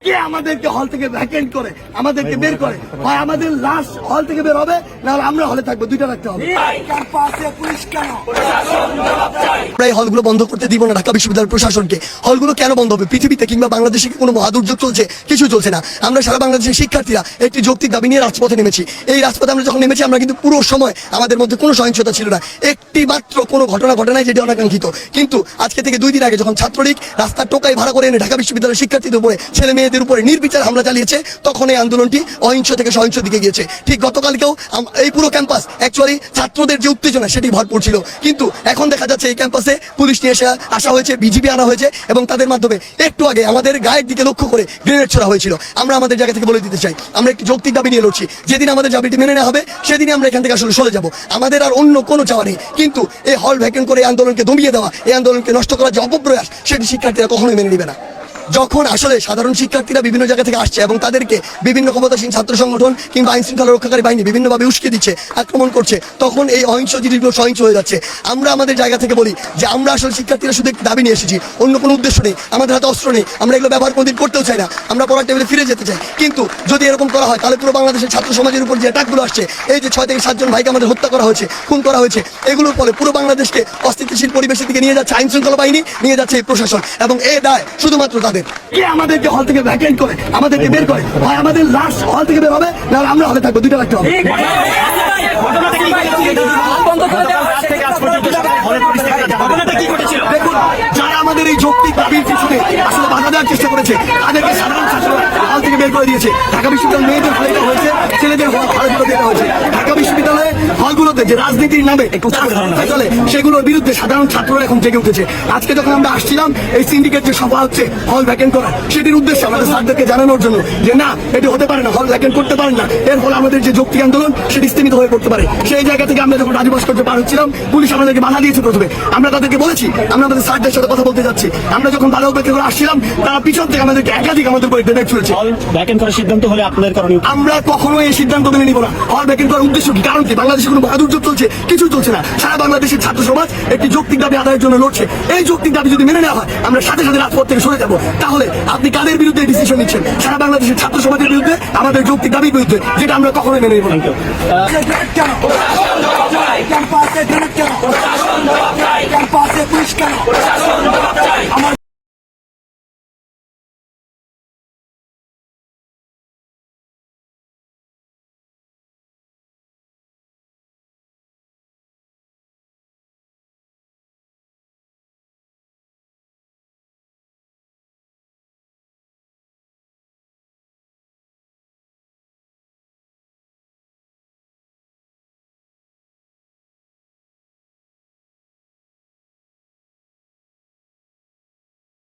কে আমাদেরকে হল থেকে ভ্যাকেন্ট করে আমাদেরকে বের করে, হয় আমাদের লাশ হল থেকে বের হবে, নাহলে আমরা হলে থাকবো, দুইটা রাখতে হবে। আমরা এই হলগুলো বন্ধ করতে দিব না ঢাকা বিশ্ববিদ্যালয় প্রশাসনকে। হলগুলো কেন বন্ধ হবে? পৃথিবীতে কিংবা বাংলাদেশে কি কোনো মহাদুর্যোগ চলছে? কিছু চলছে না। আমরা সারা বাংলাদেশের শিক্ষার্থীরা একটি যৌক্তিক দাবি নিয়ে রাজপথে নেমেছি। এই রাজপথে আমরা যখন নেমেছি, আমরা কিন্তু পুরো সময় আমাদের মধ্যে কোনো সহিংসতা ছিল না, একটি মাত্র কোনো ঘটনা ঘটে নাই যেটি অনাকাঙ্ক্ষিত। কিন্তু আজকে থেকে 2 দিন আগে যখন ছাত্রলীগ রাস্তার টোকাই ভাড়া করে এনে ঢাকা বিশ্ববিদ্যালয়ের শিক্ষার্থীদের উপরে, ছেলে মেয়েদের উপরে নির্বিচার হামলা চালিয়েছে, তখন এই আন্দোলনটি অহিংস থেকে সহিংস দিকে গিয়েছে। ঠিক গতকালকেও এই পুরো ক্যাম্পাস অ্যাকচুয়ালি ছাত্রদের যে উত্তেজনা সেটি ভরপুর ছিল, কিন্তু এখন দেখা যাচ্ছে এই ক্যাম্পাসে পুলিশ নিয়ে আসা হয়েছে, বিজিবি আনা হয়েছে, এবং তাদের মাধ্যমে একটু আগে আমাদের গায়ের দিকে লক্ষ্য করে গ্রেনেড ছোড়া হয়েছিল। আমরা আমাদের জায়গা থেকে বলে দিতে চাই, আমরা একটি যৌক্তিক দাবি নিয়ে লড়ছি। যেদিন আমাদের দাবিটি মেনে নেওয়া হবে, সেদিনই আমরা এখান থেকে আসলে সরে যাব। আমাদের আর অন্য কোনো চাওয়া নেই। কিন্তু এই হল ভ্যাকেন্ট করে এই আন্দোলনকে দমিয়ে দেওয়া, এই আন্দোলনকে নষ্ট করার যে অপপ্রয়াস, সেটি শিক্ষার্থীরা কখনোই মেনে নেবে না। যখন আসলে সাধারণ শিক্ষার্থীরা বিভিন্ন জায়গা থেকে আসছে এবং তাদেরকে বিভিন্ন ক্ষমতাসীন ছাত্র সংগঠন কিংবা আইন শৃঙ্খলা রক্ষাকারী বাহিনী বিভিন্নভাবে উস্কে দিচ্ছে, আক্রমণ করছে, তখন এই অহিংস জিনিসগুলো সহিংস হয়ে যাচ্ছে। আমরা আমাদের জায়গা থেকে বলি যে আমরা আসলে শিক্ষার্থীরা শুধু একটি দাবি নিয়ে এসেছি, অন্য কোনো উদ্দেশ্য নেই। আমাদের হাতে অস্ত্র নেই, আমরা এগুলো ব্যবহার কোনোদিন করতেও চাই না। আমরা পড়ার টেবিলে ফিরে যেতে চাই। কিন্তু যদি এরকম করা হয়, তাহলে পুরো বাংলাদেশের ছাত্র সমাজের উপর যে অ্যাটাকগুলো আসছে, এই যে 6 থেকে 7 জন ভাইকে আমাদের হত্যা করা হয়েছে, খুন করা হয়েছে, এগুলোর ফলে পুরো বাংলাদেশকে অস্থিতিশীল পরিবেশের দিকে নিয়ে যাচ্ছে আইন শৃঙ্খলা বাহিনী, নিয়ে যাচ্ছে এই প্রশাসন, এবং এই দায় শুধুমাত্র তাদের। কে আমাদেরকে হল থেকে ভ্যাকেন্ট করে আমাদেরকে বের করে, হয় আমাদের লাশ হল থেকে বের হবে, নাহলে আমরা হলে থাকবো, দুইটা রাখতে হবে। দেখুন, যারা আমাদের এই যৌক্তিক দাবির পিছনে আসলে বাধা দেওয়ার চেষ্টা করেছে, তাদেরকে সাধারণ ছাত্ররা হল থেকে বের করে দিয়েছে। ঢাকা বিশ্ববিদ্যালয় মেয়েদের হলে এটা হয়েছে, ছেলেদের হলগুলোতে এটা হয়েছে। ঢাকা বিশ্ববিদ্যালয়ে হলগুলোতে যে রাজনীতির নামে চলে, সেগুলোর বিরুদ্ধে সাধারণ ছাত্ররা এখন জেগে উঠেছে। আজকে যখন আমরা আসছিলাম, এই সিন্ডিকেট যে সভা হচ্ছে হল ভ্যাকেন্ট করা, সেটির উদ্দেশ্যে আমাদের স্যারদেরকে জানানোর জন্য যে না, এটি হতে পারে না, হল ভ্যাকেন্ট করতে পারেন না, এর ফলে আমাদের যে যৌক্তিক আন্দোলন সেটি স্থিমিত হয়ে পড়তে পারে। সেই জায়গা থেকে আমরা যখন রাজু ভাস্কর্য পার হচ্ছিলাম, পুলিশ আমাদেরকে বাধা দিয়েছে। প্রথমে আমরা তাদেরকে বলেছি আমরা আমাদের স্যারদের সাথে কথা বলতে যাচ্ছি। আমরা যখন বাধা উপেক্ষা করে আসছিলাম, তারা পিছন থেকে আমাদেরকে একাধিক আমাদের উপরে গ্রেনেড ছুড়েছে। হল ভ্যাকেন্ট করার সিদ্ধান্ত হলে আপনাদের কারণে আমরা কখনোই এই সিদ্ধান্ত মেনে নিব না। হল ভ্যাকেন্ট করার উদ্দেশ্য কি? কারণ কি? বাংলাদেশে কোনো মহাদুর্যোগ চলছে? কিছু চলছে না। সারা বাংলাদেশের ছাত্র সমাজ একটি যৌক্তিক দাবি আদায়ের জন্য লড়ছে। এই যৌক্তিক দাবি যদি মেনে নেওয়া হয়, আমরা সাথে সাথে রাজপথ থেকে সরে যাব। তাহলে আপনি কাদের বিরুদ্ধে ডিসিশন নিচ্ছেন? সারা বাংলাদেশের ছাত্র সমাজের বিরুদ্ধে, আমাদের যৌক্তিক দাবির বিরুদ্ধে, যেটা আমরা কখনোই মেনে নিব না।